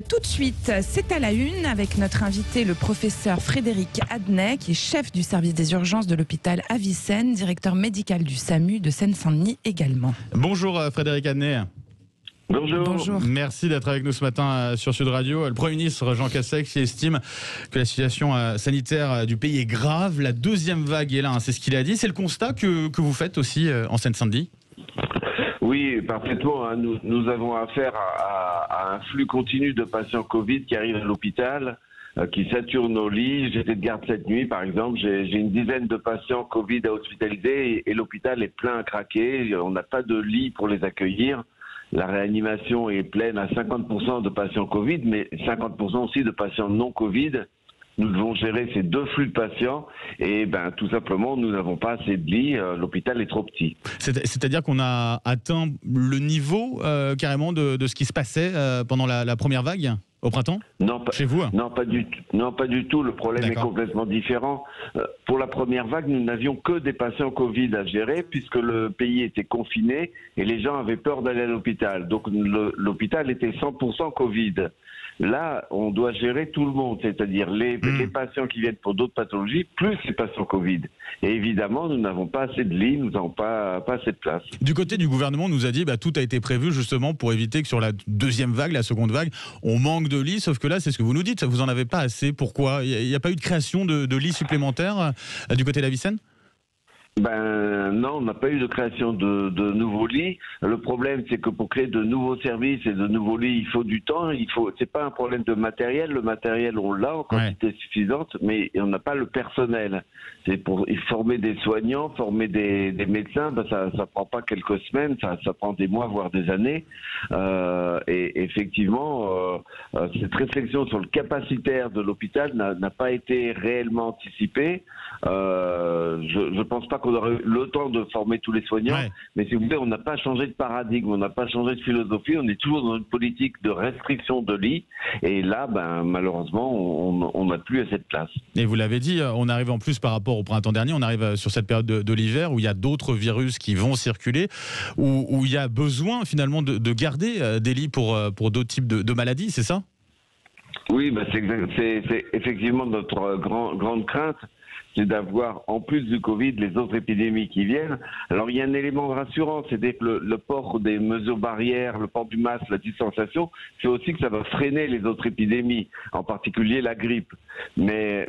Tout de suite, c'est à la une avec notre invité, le professeur Frédéric Adnet, qui est chef du service des urgences de l'hôpital Avicenne, directeur médical du SAMU de Seine-Saint-Denis également. Bonjour Frédéric Adnet. Bonjour. Bonjour. Merci d'être avec nous ce matin sur Sud Radio. Le Premier ministre Jean Castex qui estime que la situation sanitaire du pays est grave. La deuxième vague est là, c'est ce qu'il a dit. C'est le constat que vous faites aussi en Seine-Saint-Denis ? Oui, parfaitement. Nous avons affaire à un flux continu de patients Covid qui arrivent à l'hôpital, qui saturent nos lits. J'étais de garde cette nuit, par exemple. J'ai une dizaine de patients Covid à hospitaliser et l'hôpital est plein à craquer. On n'a pas de lit pour les accueillir. La réanimation est pleine à 50% de patients Covid, mais 50% aussi de patients non Covid. Nous devons gérer ces deux flux de patients et tout simplement, nous n'avons pas assez de lits. L'hôpital est trop petit. C'est-à-dire qu'on a atteint le niveau carrément de ce qui se passait pendant la première vague au printemps ? Non, chez vous ? Non, pas du tout. Le problème est complètement différent. Pour la première vague, nous n'avions que des patients Covid à gérer puisque le pays était confiné et les gens avaient peur d'aller à l'hôpital. Donc l'hôpital était 100% Covid. Là, on doit gérer tout le monde, c'est-à-dire les patients qui viennent pour d'autres pathologies, plus les patients Covid. Et évidemment, nous n'avons pas assez de lits, nous n'avons pas assez de place. Du côté du gouvernement, on nous a dit tout a été prévu justement pour éviter que sur la deuxième vague, la seconde vague, on manque de lits. Sauf que là, c'est ce que vous nous dites, vous n'en avez pas assez. Pourquoi ? Il n'y a pas eu de création de lits supplémentaires du côté d'Avicenne ? Non, on n'a pas eu de création de nouveaux lits. Le problème, c'est que pour créer de nouveaux services et de nouveaux lits, il faut du temps. C'est pas un problème de matériel. Le matériel, on l'a en quantité suffisante, mais on n'a pas le personnel. C'est pour former des soignants, former des médecins. Ça prend pas quelques semaines, ça prend des mois, voire des années. Et effectivement, cette réflexion sur le capacitaire de l'hôpital n'a pas été réellement anticipée. Je pense pas qu'on aurait eu le temps de former tous les soignants, mais si vous voulez, on n'a pas changé de paradigme, on n'a pas changé de philosophie, on est toujours dans une politique de restriction de lits, et là, malheureusement, on n'a plus assez de place. Et vous l'avez dit, on arrive en plus par rapport au printemps dernier, on arrive sur cette période de l'hiver où il y a d'autres virus qui vont circuler, où il y a besoin finalement de garder des lits pour d'autres types de maladies, c'est ça ? Oui, c'est effectivement notre grande crainte. C'est d'avoir, en plus du Covid, les autres épidémies qui viennent. Alors, il y a un élément rassurant, c'est-à-dire que le port des mesures barrières, le port du masque, la distanciation, c'est aussi que ça va freiner les autres épidémies, en particulier la grippe. Mais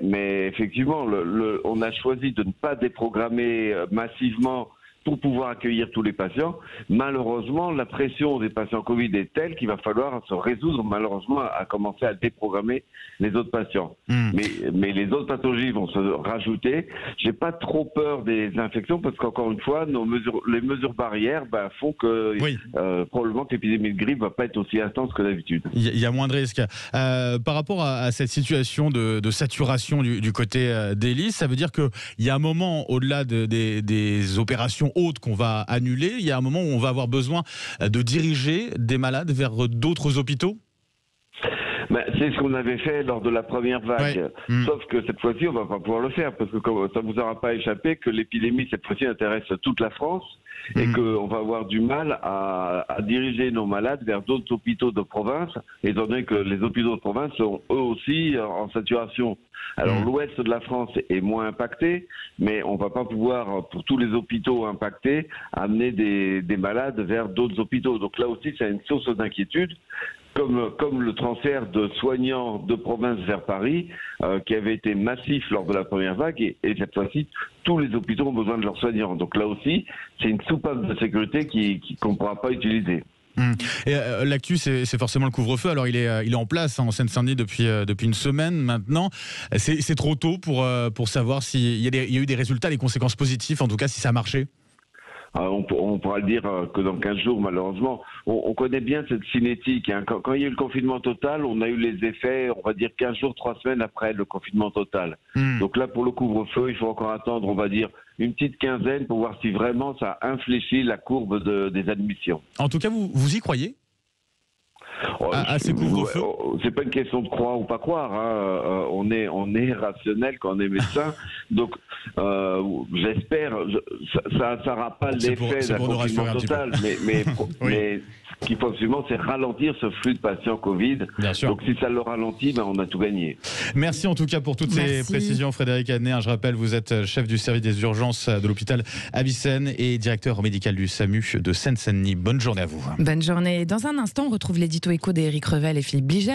effectivement, on a choisi de ne pas déprogrammer massivement pour pouvoir accueillir tous les patients. Malheureusement, la pression des patients Covid est telle qu'il va falloir se résoudre, malheureusement, à commencer à déprogrammer les autres patients. Mais les autres pathologies vont se rajouter. J'ai pas trop peur des infections parce qu'encore une fois, les mesures barrières font que probablement que l'épidémie de grippe va pas être aussi intense que d'habitude. Il y a moins de risques. Par rapport à cette situation de saturation du côté des lits, ça veut dire qu'il y a un moment, au-delà des opérations hautes qu'on va annuler, il y a un moment où on va avoir besoin de diriger des malades vers d'autres hôpitaux ? C'est ce qu'on avait fait lors de la première vague. Sauf que cette fois-ci, on ne va pas pouvoir le faire parce que ça ne vous aura pas échappé que l'épidémie, cette fois-ci, intéresse toute la France et qu'on va avoir du mal à diriger nos malades vers d'autres hôpitaux de province, étant donné que les hôpitaux de province sont eux aussi en saturation. Alors l'ouest de la France est moins impacté, mais on ne va pas pouvoir, pour tous les hôpitaux impactés, amener des malades vers d'autres hôpitaux. Donc là aussi, c'est une source d'inquiétude. Comme le transfert de soignants de province vers Paris, qui avait été massif lors de la première vague, et cette fois-ci, tous les hôpitaux ont besoin de leurs soignants. Donc là aussi, c'est une soupape de sécurité qu'on ne pourra pas utiliser. Et l'actu, c'est forcément le couvre-feu. Alors il est en place en Seine-Saint-Denis depuis une semaine maintenant. C'est trop tôt pour savoir s'il y a eu des résultats, des conséquences positives, en tout cas si ça a marché. On pourra le dire que dans 15 jours, malheureusement. On connaît bien cette cinétique. Quand il y a eu le confinement total, on a eu les effets, on va dire 15 jours, 3 semaines après le confinement total. Donc là, pour le couvre-feu, il faut encore attendre, on va dire, une petite quinzaine pour voir si vraiment ça infléchit la courbe des admissions. En tout cas, vous y croyez ? à ces couvre-feux? C'est pas une question de croire ou pas croire. Hein. On est rationnel quand on est médecin. Donc, j'espère, ça n'aura pas l'effet d'un confinement total, mais ce qu'il faut absolument, c'est ralentir ce flux de patients Covid. Bien sûr. Donc, si ça le ralentit, on a tout gagné. Merci en tout cas pour toutes ces précisions, Frédéric Adnet. Je rappelle, vous êtes chef du service des urgences de l'hôpital Avicenne et directeur médical du SAMU de Seine-Saint-Denis. Bonne journée à vous. Bonne journée. Dans un instant, on retrouve l'édito écho d'Éric Revel et Philippe Bliget.